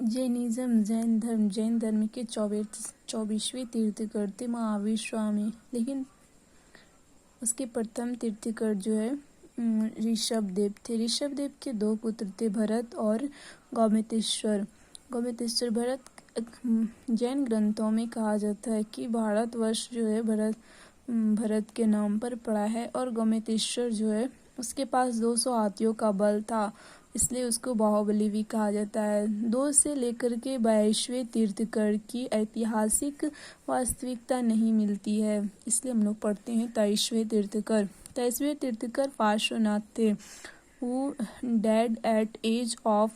जैन धर्म के 24वें तीर्थंकर थे महावीर स्वामी। लेकिन उसके प्रथम तीर्थंकर जो है ऋषभ देव थे। ऋषभ देव के दो पुत्र थे, भरत और गौमितेश्वर। भरत जैन ग्रंथों में कहा जाता है कि भारतवर्ष जो है भरत के नाम पर पड़ा है, और गौमितेश्वर जो है उसके पास 200 हाथियों का बल था, इसलिए उसको बाहुबली भी कहा जाता है। 2 से लेकर के 22वें तीर्थंकर की ऐतिहासिक वास्तविकता नहीं मिलती है, इसलिए हम लोग पढ़ते हैं 23वें तीर्थंकर। 23वें तीर्थंकर पार्श्वनाथ थे, who died at age of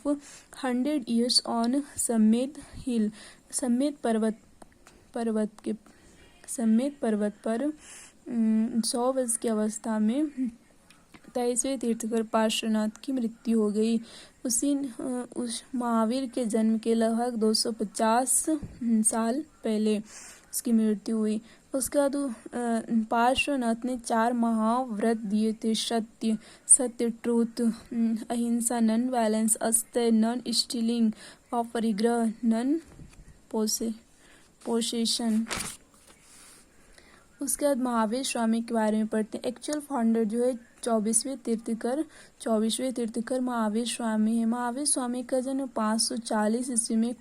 100 years on समेत हिल। समेत पर्वत पर 100 वर्ष की अवस्था में 23वें तीर्थंकर पार्श्वनाथ की मृत्यु हो गई। उस महावीर के जन्म के लगभग 250 साल पहले उसकी मृत्यु हुई। उसके बाद पार्श्वनाथ ने 4 महाव्रत दिए थे। सत्य ट्रूथ, अहिंसा, नॉन वायलेंस, अस्तेय, नॉन स्टीलिंग, अपरिग्रह, नॉन पोसेशन। उसके बाद महावीर स्वामी के बारे में पढ़ते हैं। एक्चुअल फाउंडर जो है 24वें तीर्थंकर महावीर स्वामी है। महावीर स्वामी का जन्म 540 ईस्वी में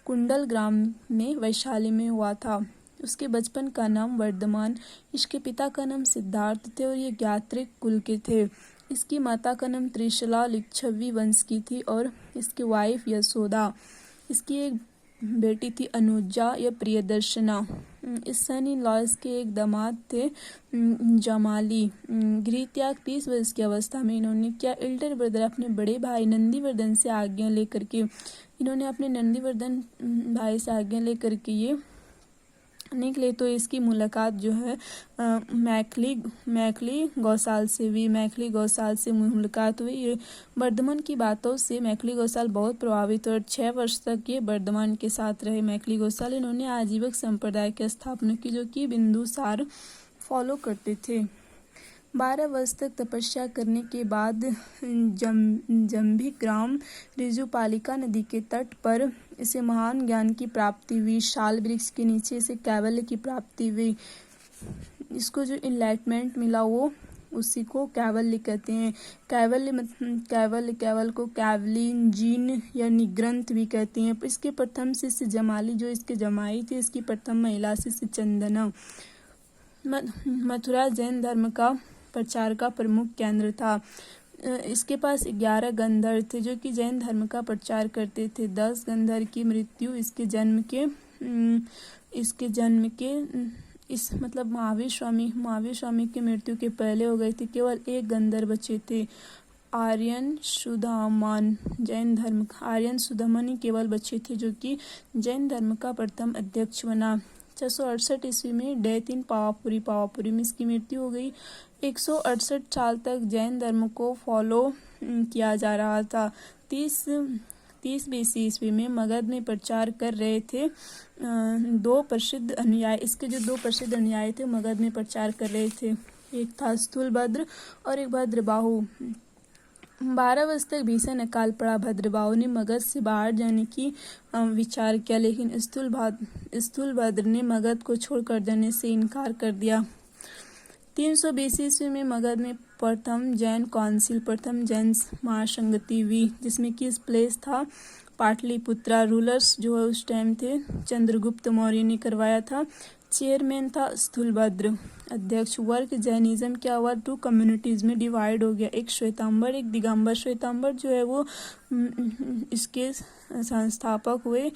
कुंडल ग्राम में वैशाली में हुआ था। उसके बचपन का नाम वर्धमान, इसके पिता का नाम सिद्धार्थ थे और ये ज्ञात्रिक कुल के थे। इसकी माता का नाम त्रिशला लिच्छवी वंश की थी और इसकी वाइफ यशोदा। इसकी एक बेटी थी अनुजा या प्रियदर्शना। इस सन इन लॉ के एक दामाद थे जमाली। गृह त्याग 30 वर्ष की अवस्था में इन्होंने किया। एल्डर ब्रदर अपने बड़े भाई नंदीवर्धन से आज्ञा लेकर के ये निकले, तो इसकी मुलाकात जो है मैखली गौसाल से मुलाकात हुई। वर्धमान की बातों से मैखली गौसाल बहुत प्रभावित और 6 वर्ष तक ये वर्धमान के साथ रहे। मैखली गौसाल इन्होंने आजीवक संप्रदाय की स्थापना की, जो कि बिंदुसार फॉलो करते थे। 12 वर्ष तक तपस्या करने के बाद जंभी ग्राम ऋजुपालिका नदी के तट पर इसे महान ज्ञान की प्राप्ति हुई। शाल वृक्ष के नीचे इसे कैवल्य की प्राप्ति हुई। इसको जो इनलाइटमेंट मिला वो उसी को कैवल्य कहते हैं। कैवल को कैवलिन जीन या निग्रंथ भी कहते हैं। इसके प्रथम शिष्य जमाली जो इसके जमाई थे। इसकी प्रथम महिला शिष्य चंदना। मथुरा जैन धर्म का प्रचार का प्रमुख केंद्र था। इसके पास 11 गंधर्व थे जो कि जैन धर्म का प्रचार करते थे। 10 गंधर्व की मृत्यु इसके जन्म के महावीर स्वामी की मृत्यु के पहले हो गई थी। केवल 1 गंधर्व बचे थे, आर्यन सुदामा ही केवल बचे थे, जो कि जैन धर्म का प्रथम अध्यक्ष बना। 668 ईस्वी में डेथ इन पावापुरी में इसकी मृत्यु हो गई। 168 साल तक जैन धर्म को फॉलो किया जा रहा था। 30 बीसी ईस्वी में मगध में प्रचार कर रहे थे 2 प्रसिद्ध अनुयायी। इसके जो 2 प्रसिद्ध अनुयायी थे मगध में प्रचार कर रहे थे, एक था स्थूलभद्र और एक भद्रबाहु। 12 वर्ष तक भीषण अकाल पड़ा। भद्रबाहु ने मगध से बाहर जाने की विचार किया, लेकिन स्थूलभद्र ने मगध को छोड़कर जाने से इनकार कर दिया। 320 ईस्वी में मगध में प्रथम जैन महासंगति हुई, जिसमें कि इस प्लेस था पाटलिपुत्रा। रूलर्स जो है उस टाइम थे चंद्रगुप्त मौर्य ने करवाया था। चेयरमैन था स्थूलभद्र। अध्यक्ष वर्ग जैनिज्म क्या हुआ, 2 कम्युनिटीज में डिवाइड हो गया, एक श्वेतांबर एक दिगंबर। श्वेतांबर जो है वो इसके संस्थापक हुए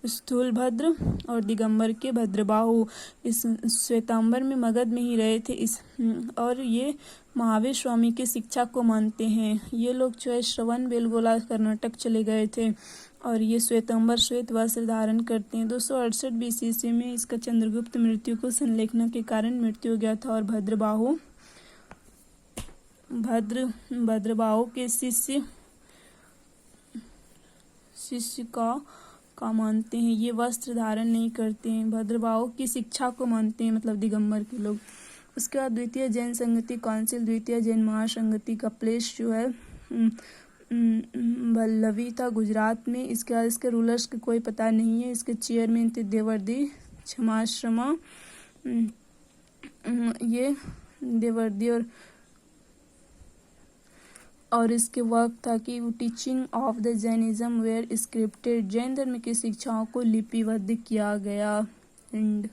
स्थूलभद्र और दिगंबर के भद्रबाहु। इस श्वेतांबर में मगध में ही रहे थे और ये महावीर स्वामी की शिक्षा को मानते हैं। ये लोग जो है श्रवण बेलगोला कर्नाटक चले गए थे और ये श्वेतांबर श्वेत वस्त्र धारण करते हैं। 268 बीसी ईस्वी में इसका चंद्रगुप्त मृत्यु को संलेखना के कारण मृत्यु हो गया था और भद्रबाहु के शिष्य का मानते हैं। ये वस्त्र धारण नहीं करते हैं। भद्रबाहु की शिक्षा को मानते हैं, मतलब दिगंबर के लोग। उसके बाद द्वितीय जैन संगति काउंसिल, द्वितीय जैन महासंगति का प्लेस जो है वल्लवी था गुजरात में। इसके बाद इसके रूलर्स के कोई पता नहीं है। इसके चेयरमैन थे देवर्दी छमाश्रमा। ये देवर्दी और इसके वर्क था कि teaching of the Jainism were scripted. Jain धर्म की शिक्षाओं को लिपिबद्ध किया गया। एंड